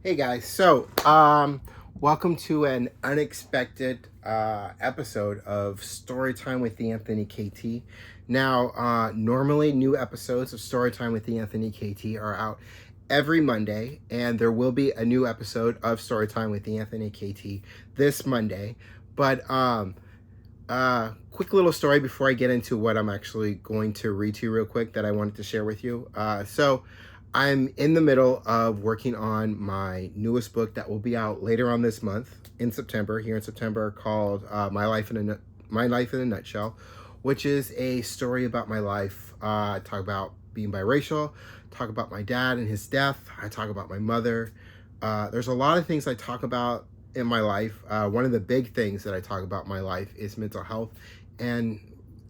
Hey guys, welcome to an unexpected episode of Storytime with the Anthony KT. Now, normally new episodes of Storytime with the Anthony KT are out every Monday, and there will be a new episode of Storytime with the Anthony KT this Monday. But quick little story before I get into what I'm actually going to read to you real quick that I wanted to share with you. I'm in the middle of working on my newest book that will be out later on this month in September, here in September, called My Life in a Nutshell, which is a story about my life. I talk about being biracial, talk about my dad and his death. I talk about my mother. There's a lot of things I talk about in my life. One of the big things that I talk about in my life is mental health. And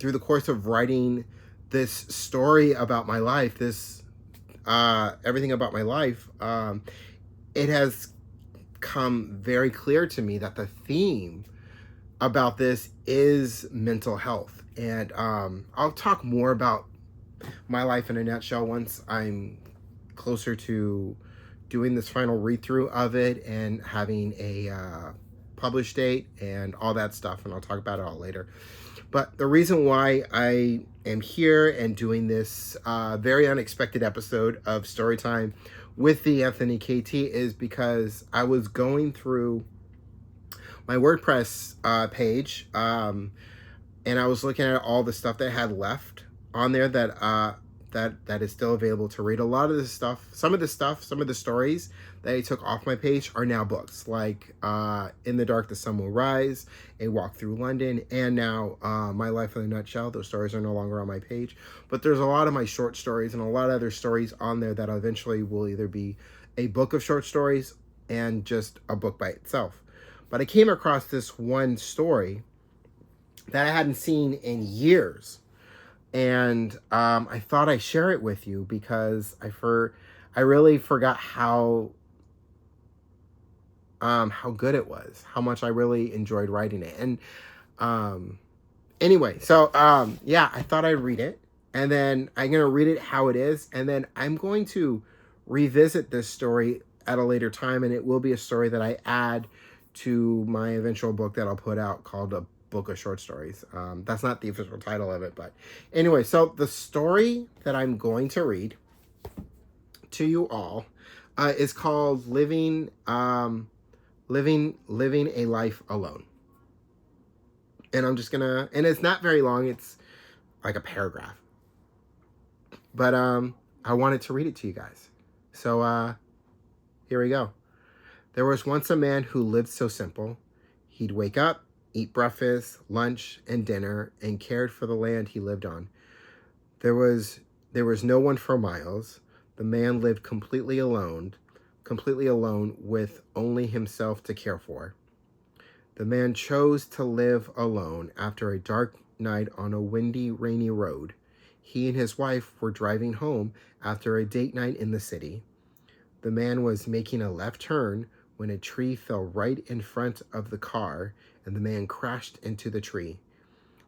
through the course of writing this story about my life, everything about my life, it has come very clear to me that the theme about this is mental health. And I'll talk more about my life in a nutshell once I'm closer to doing this final read through of it and having a publish date and all that stuff. And I'll talk about it all later. But the reason why I am here and doing this very unexpected episode of Storytime with the Anthony KT is because I was going through my WordPress page, and I was looking at all the stuff that I had left on there that is still available to read. A lot of this stuff, some of the stories that I took off my page are now books, like In the Dark, the Sun Will Rise, A Walk Through London, and now My Life in a Nutshell. Those stories are no longer on my page, but there's a lot of my short stories and a lot of other stories on there that eventually will either be a book of short stories and just a book by itself. But I came across this one story that I hadn't seen in years, and I thought I'd share it with you because I really forgot how good it was, how much I really enjoyed writing it. And anyway, yeah, I thought I'd read it, and then I'm gonna read it how it is, and then I'm going to revisit this story at a later time, and it will be a story that I add to my eventual book that I'll put out called A Book of Short Stories. That's not the official title of it, but anyway, so the story that I'm going to read to you all is called Living a Life Alone. And and it's not very long, it's like a paragraph. But I wanted to read it to you guys. So here we go. There was once a man who lived so simple. He'd wake up, eat breakfast, lunch, and dinner, and cared for the land he lived on. There was no one for miles. The man lived completely alone with only himself to care for. The man chose to live alone after a dark night on a windy, rainy road. He and his wife were driving home after a date night in the city. The man was making a left turn when a tree fell right in front of the car, and the man crashed into the tree.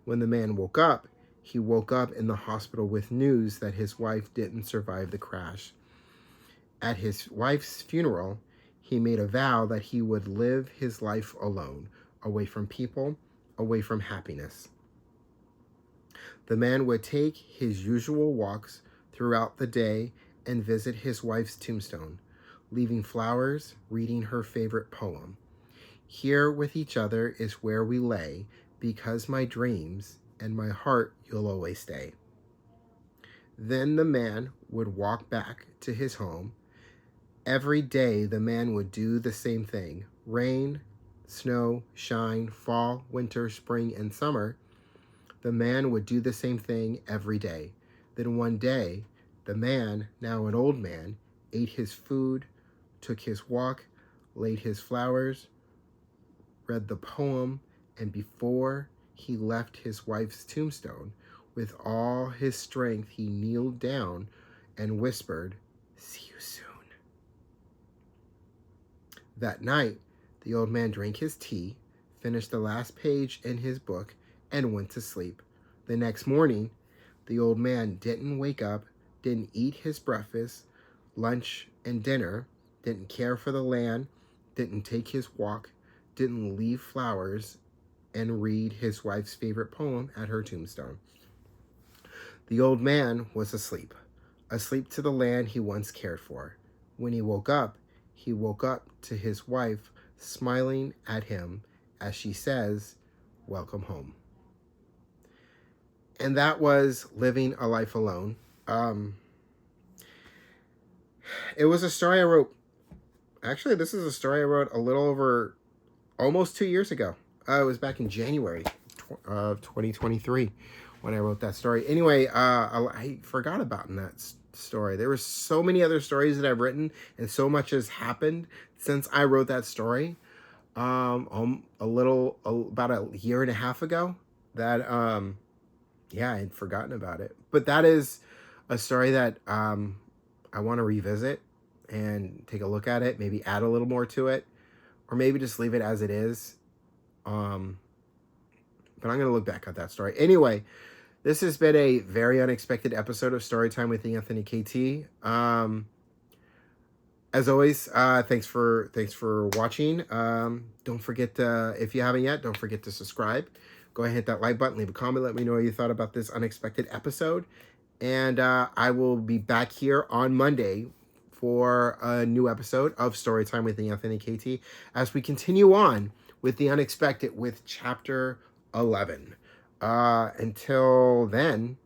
When the man woke up, he woke up in the hospital with news that his wife didn't survive the crash. At his wife's funeral, he made a vow that he would live his life alone, away from people, away from happiness. The man would take his usual walks throughout the day and visit his wife's tombstone, leaving flowers, reading her favorite poem. Here with each other is where we lay, because my dreams and my heart you'll always stay. Then the man would walk back to his home. Every day the man would do the same thing. Rain, snow, shine, fall, winter, spring, and summer. The man would do the same thing every day. Then one day, the man, now an old man, ate his food, took his walk, laid his flowers, read the poem, and before he left his wife's tombstone, with all his strength he kneeled down and whispered, "See you soon." That night, the old man drank his tea, finished the last page in his book, and went to sleep. The next morning, the old man didn't wake up, didn't eat his breakfast, lunch, and dinner, didn't care for the land, didn't take his walk, didn't leave flowers, and read his wife's favorite poem at her tombstone. The old man was asleep, asleep to the land he once cared for. When he woke up to his wife smiling at him as she says, "Welcome home." And that was Living a Life Alone. It was a story I wrote. Actually, this is a story I wrote a little over almost 2 years ago. It was back in January of 2023 when I wrote that story. Anyway, I forgot about that story. There were so many other stories that I've written, and so much has happened since I wrote that story. About a year and a half ago that yeah, I'd forgotten about it. But that is a story that I want to revisit and take a look at it, maybe add a little more to it, or maybe just leave it as it is. But I'm going to look back at that story. Anyway, this has been a very unexpected episode of Storytime with Anthony KT. As always, thanks for watching. Don't forget to, if you haven't yet, don't forget to subscribe. Go ahead and hit that like button, leave a comment, let me know what you thought about this unexpected episode. And I will be back here on Monday for a new episode of Storytime with Anthony KT as we continue on with the unexpected with chapter 11. Until then,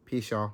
peace, y'all.